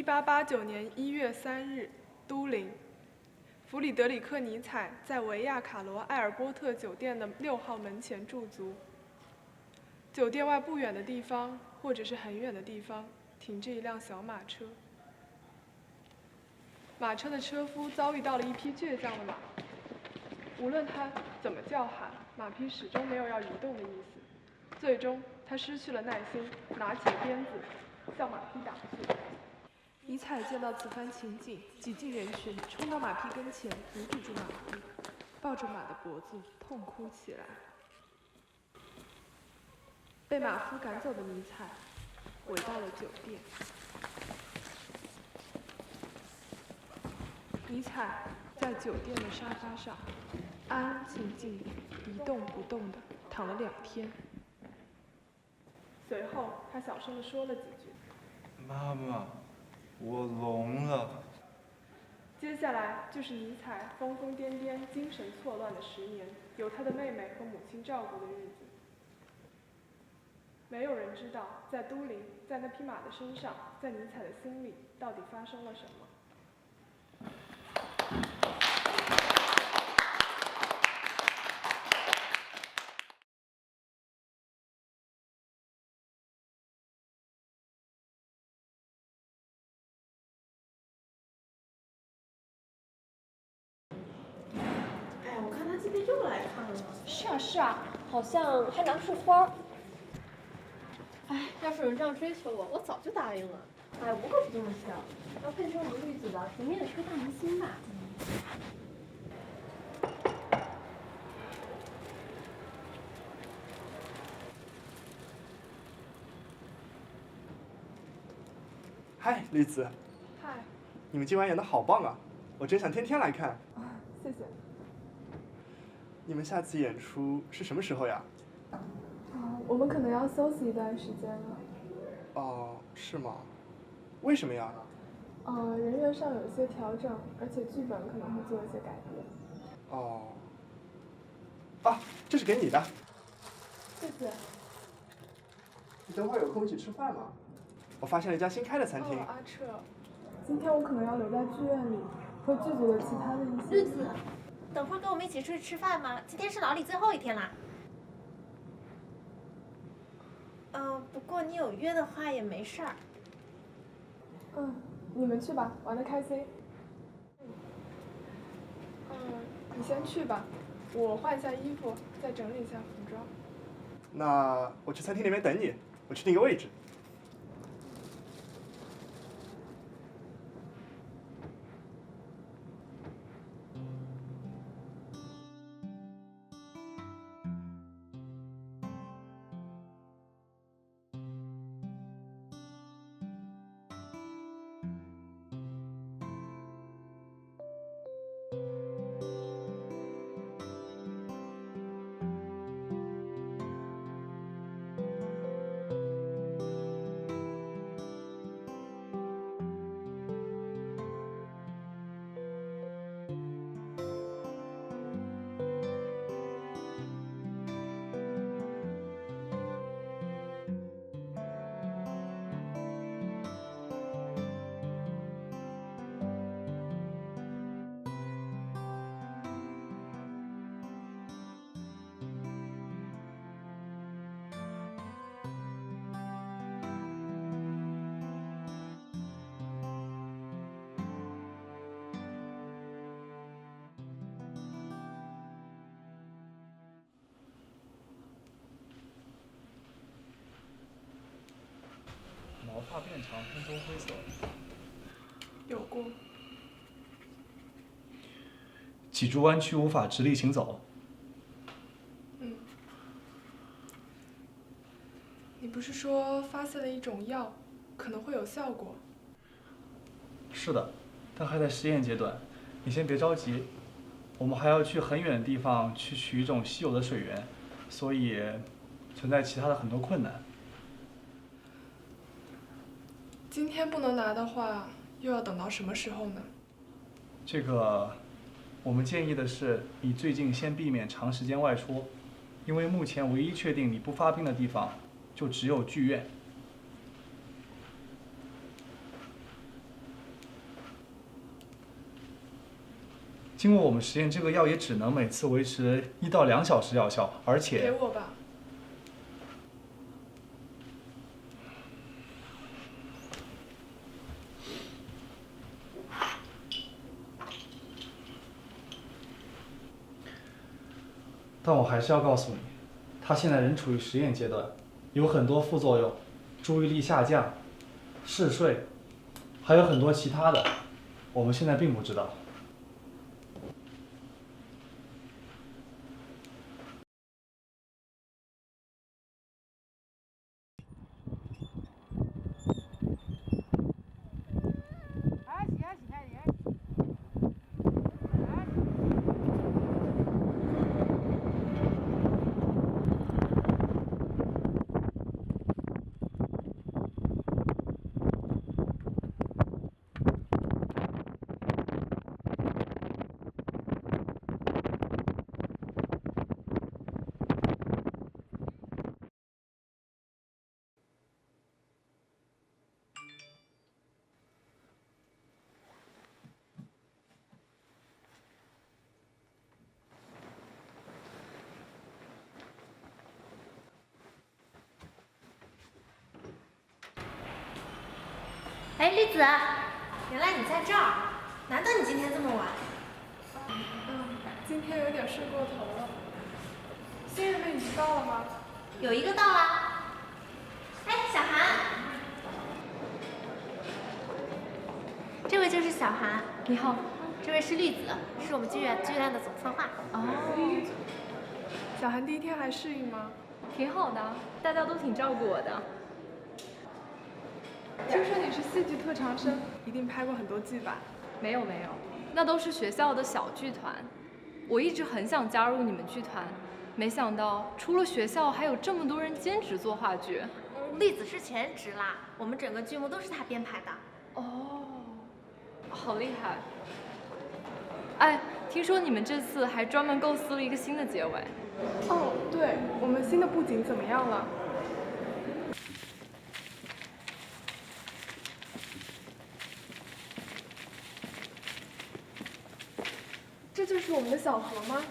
1889年1月3日，都灵，弗里德里克·尼采在维亚卡罗埃尔波特酒店的6号门前驻足。酒店外不远的地方，或者是很远的地方，停着一辆小马车。马车的车夫遭遇到了一匹倔强的马，无论他怎么叫喊，马匹始终没有要移动的意思。最终，他失去了耐心，拿起了鞭子，向马匹打去。尼采见到此番情景，挤进人群，冲到马匹跟前，扶持住马匹，抱着马的脖子痛哭起来。被马夫赶走的尼采回到了酒店。尼采在酒店的沙发上安安静静地一动不动地躺了2天。随后，他小声地说了几句：“妈妈，我聋了。”接下来就是尼采疯疯癫癫、精神错乱的10年，由他的妹妹和母亲照顾的日子。没有人知道，在都灵，在那匹马的身上，在尼采的心里，到底发生了什么。哎，我看他今天又来看了。是啊是啊，好像还拿束花。哎，要是有人这样追求我，我早就答应了。哎，我可不这么想，要配成我们绿子的，怎么也得是个大明星吧。嗨，绿子。嗨。你们今晚演得好棒啊！我真想天天来看。谢谢。你们下次演出是什么时候呀？我们可能要休息一段时间了。哦，是吗？为什么呀？人员上有些调整，而且剧本可能会做一些改变。哦。啊，这是给你的。谢谢。你等会儿有空一起吃饭吗？我发现了一家新开的餐厅。阿彻，今天我可能要留在剧院里，和剧组的其他的一些。绿子，等会儿跟我们一起出去吃饭吗？今天是老李最后一天啦。不过你有约的话也没事儿。你们去吧，玩得开心。你先去吧，我换一下衣服，再整理一下服装。那我去餐厅那边等你，我去定个位置。毛发变长，偏棕灰色。有过。脊柱弯曲，无法直立行走。你不是说发现了一种药，可能会有效果？是的，但还在实验阶段。你先别着急，我们还要去很远的地方去取一种稀有的水源，所以存在其他的很多困难。今天不能拿的话，又要等到什么时候呢？这个，我们建议的是，你最近先避免长时间外出，因为目前唯一确定你不发病的地方，就只有剧院。经过我们实验，这个药也只能每次维持1到2小时药效，而给且……我吧。但我还是要告诉你，他现在仍处于实验阶段，有很多副作用，注意力下降、嗜睡，还有很多其他的，我们现在并不知道。哎，栗子，原来你在这儿，难得你今天这么晚。今天有点睡过头了。新人们已经到了吗？有一个到啦。哎，小韩，这位就是小韩。你好。这位是栗子，是我们剧院的总策划。哦，小韩第一天还适应吗？挺好的，大家都挺照顾我的。听说你是戏剧特长生，一定拍过很多剧吧？没有，那都是学校的小剧团。我一直很想加入你们剧团，没想到除了学校，还有这么多人兼职做话剧。栗子是全职啦，我们整个剧目都是她编排的。哦，好厉害！哎，听说你们这次还专门构思了一个新的结尾。哦，对，我们新的布景怎么样了？这就是我们的小河吗？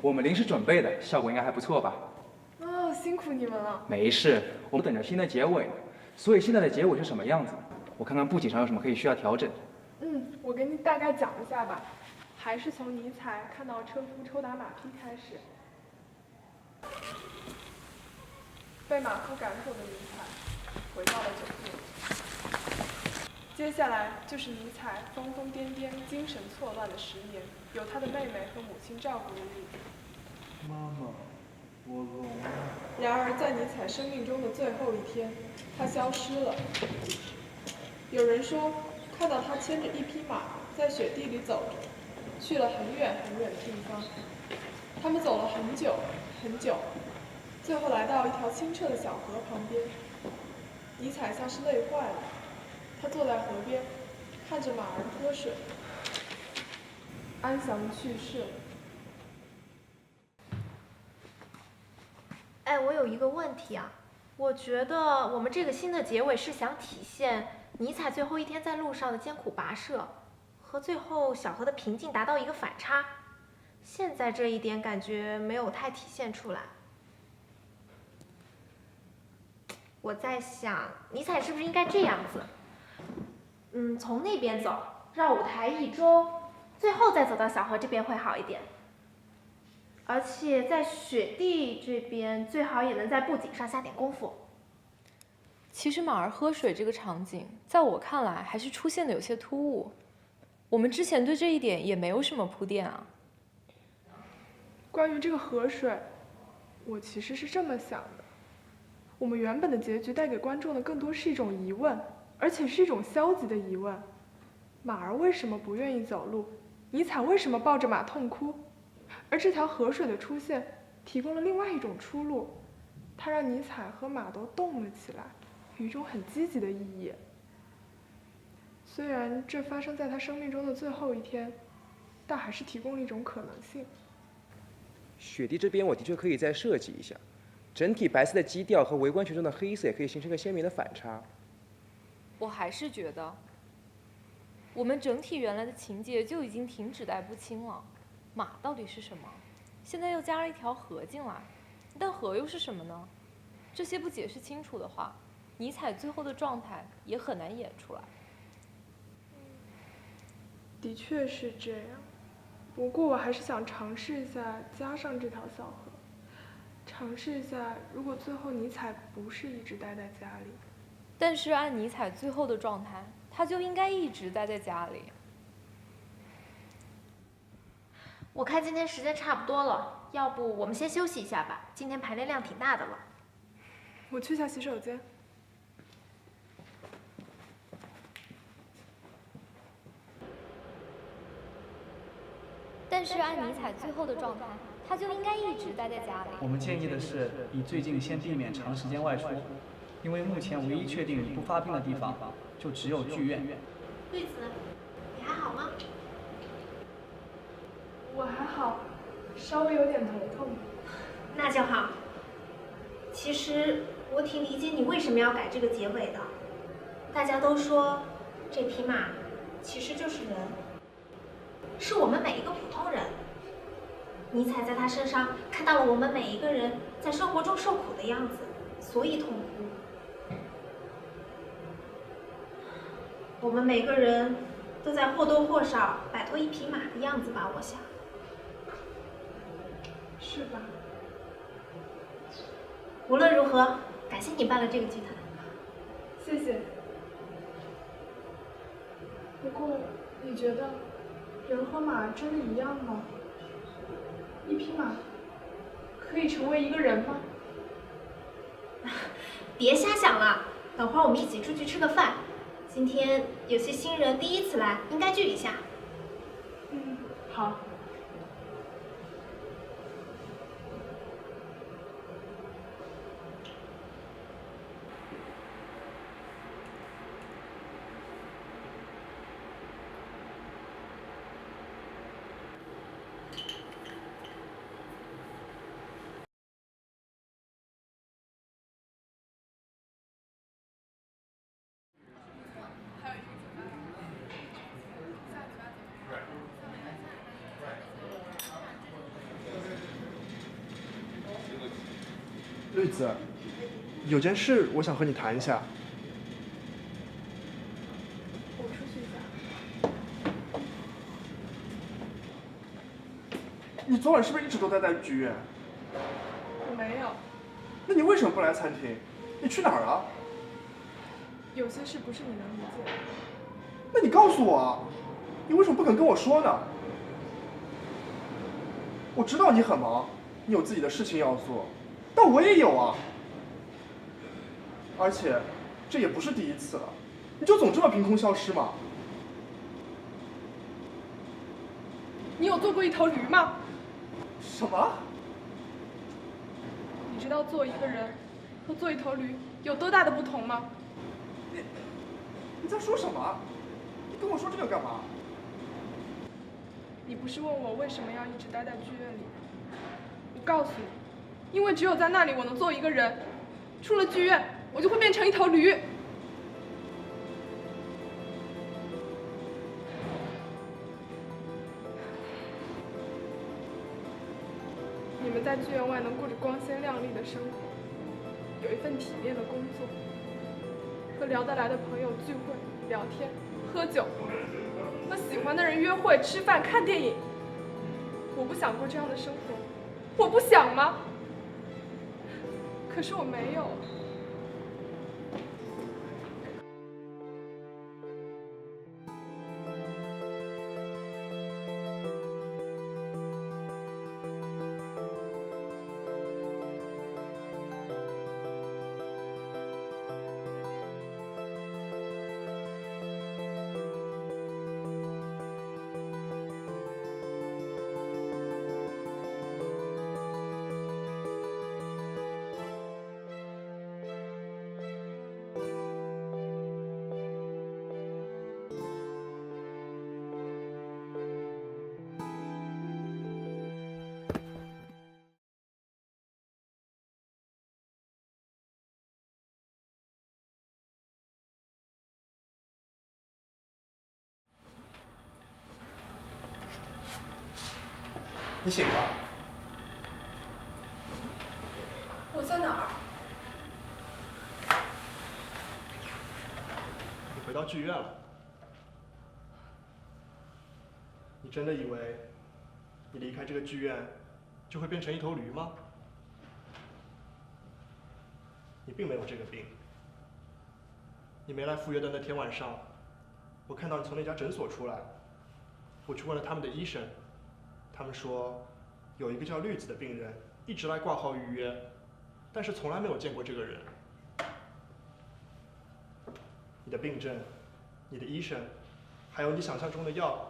我们临时准备的，效果应该还不错吧？哦，辛苦你们了。没事，我们等着新的结尾呢。所以现在的结尾是什么样子？我看看布景上有什么可以需要调整。我给你大概讲一下吧，还是从尼采看到车夫抽打马匹开始。被马夫赶走的尼采回到了酒店。接下来就是尼采疯疯癫癫、精神错乱的10年，有他的妹妹和母亲照顾的日子。妈妈，我聋了。然而，在尼采生命中的最后一天，他消失了。有人说，看到他牵着一匹马在雪地里走着，去了很远很远的地方。他们走了很久很久，最后来到一条清澈的小河旁边。尼采像是累坏了，他坐在河边，看着马儿喝水，安详地去世了。哎，我有一个问题啊，我觉得我们这个新的结尾是想体现尼采最后一天在路上的艰苦跋涉，和最后小河的平静达到一个反差。现在这一点感觉没有太体现出来。我在想，尼采是不是应该这样子？从那边走，绕舞台1周，最后再走到小河这边会好一点。而且在雪地这边，最好也能在布景上下点功夫。其实马儿喝水这个场景，在我看来还是出现的有些突兀。我们之前对这一点也没有什么铺垫啊。关于这个河水，我其实是这么想的：我们原本的结局带给观众的更多是一种疑问，而且是一种消极的疑问。马儿为什么不愿意走路？尼采为什么抱着马痛哭？而这条河水的出现，提供了另外一种出路，它让尼采和马都动了起来，有一种很积极的意义。虽然这发生在他生命中的最后一天，但还是提供了一种可能性。雪地这边我的确可以再设计一下，整体白色的基调和围观群众的黑色也可以形成一个鲜明的反差。我还是觉得，我们整体原来的情节就已经挺指代不清了。马到底是什么？现在又加了一条河进来，但河又是什么呢？这些不解释清楚的话，尼采最后的状态也很难演出来。的确是这样，不过我还是想尝试一下加上这条小河，尝试一下如果最后尼采不是一直待在家里。但是按尼采最后的状态，他就应该一直待在家里。我看今天时间差不多了，要不我们先休息一下吧，今天排练量挺大的了。我去下洗手间。但是按尼采最后的状态，他就应该一直待在家里。我们建议的是，你最近先避免长时间外出，因为目前唯一确定不发病的地方就只有剧院。绿子，你还好吗？我还好，稍微有点头痛。那就好。其实我挺理解你为什么要改这个结尾的。大家都说，这匹马其实就是人，是我们每一个普通人。尼采在他身上看到了我们每一个人在生活中受苦的样子，所以痛哭。我们每个人都在或多或少摆脱一匹马的样子吧，我想。是吧？无论如何，感谢你办了这个剧团。谢谢。不过，你觉得人和马真的一样吗？一匹马可以成为一个人吗？别瞎想了，等会儿我们一起出去吃个饭。今天有些新人第一次来，应该聚一下。嗯，好。绿子，有件事我想和你谈一下。我出去一下。你昨晚是不是一直都待在剧院？我没有。那你为什么不来餐厅？你去哪儿了？有些事不是你能理解的。那你告诉我啊，你为什么不肯跟我说呢？我知道你很忙，你有自己的事情要做，但我也有啊。而且，这也不是第一次了，你就总这么凭空消失吗？你有做过一头驴吗？什么？你知道做一个人和做一头驴有多大的不同吗？你在说什么？你跟我说这个干嘛？你不是问我为什么要一直待在剧院里？我告诉你，因为只有在那里我能做一个人，出了剧院我就会变成一头驴。你们在剧院外能过着光鲜亮丽的生活，有一份体面的工作，和聊得来的朋友聚会、聊天、喝酒，和喜欢的人约会、吃饭、看电影。我不想过这样的生活，我不想吗？可是我没有。你醒了？我在哪儿？你回到剧院了。你真的以为你离开这个剧院就会变成一头驴吗？你并没有这个病。你没来赴约的那天晚上，我看到你从那家诊所出来，我去问了他们的医生，他们说有一个叫绿子的病人一直来挂号预约，但是从来没有见过这个人。你的病症、你的医生，还有你想象中的药，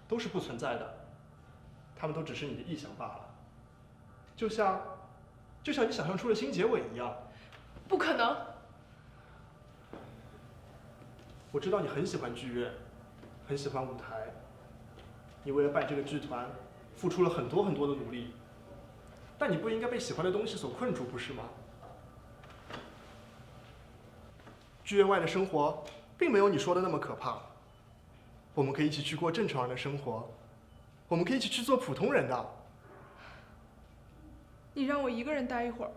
都是不存在的，他们都只是你的臆想罢了。就像你想象出了新结尾一样。不可能！我知道你很喜欢剧院，很喜欢舞台，你为了办这个剧团，付出了很多很多的努力。但你不应该被喜欢的东西所困住，不是吗？剧院外的生活并没有你说的那么可怕，我们可以一起去过正常人的生活，我们可以一起去做普通人的。你让我一个人待一会儿。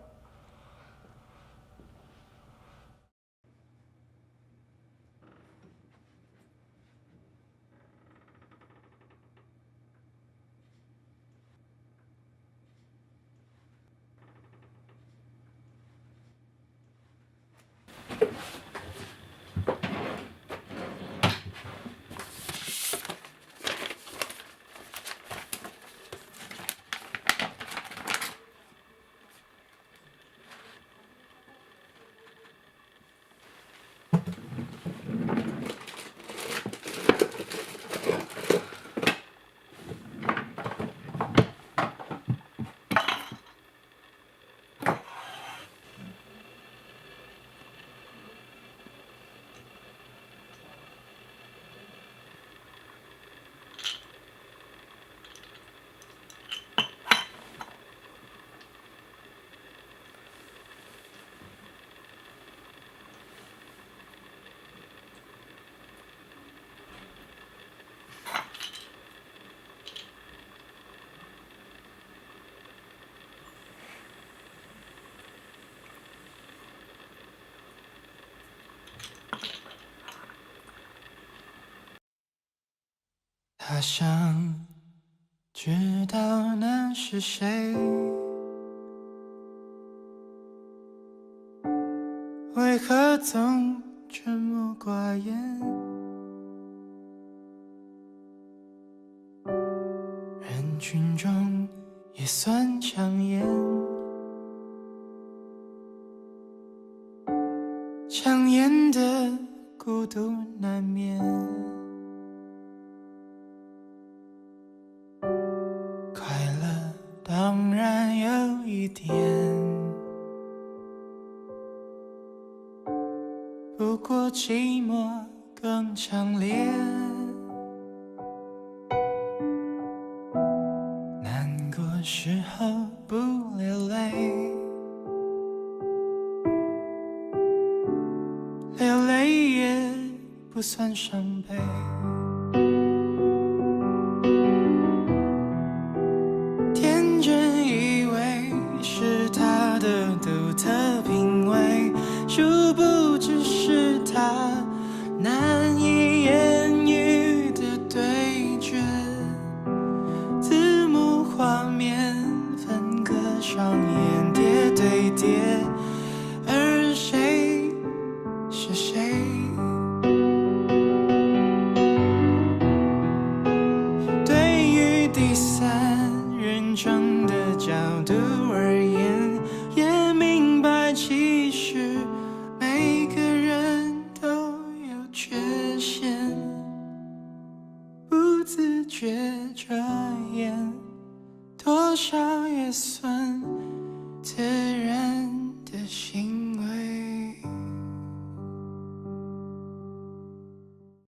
他想知道那是谁，为何总沉默寡言？人群中也算抢眼，抢眼的孤独难免。当然有一点，不过寂寞更强烈。难过时候不流泪，流泪也不算伤悲。殊不知是他难以言喻的对决，字幕画面分割上演叠对叠，而谁是谁？对于第三人称的角度而言，也明白其实每个人都有缺陷，不自觉遮掩，多少也算自然的心。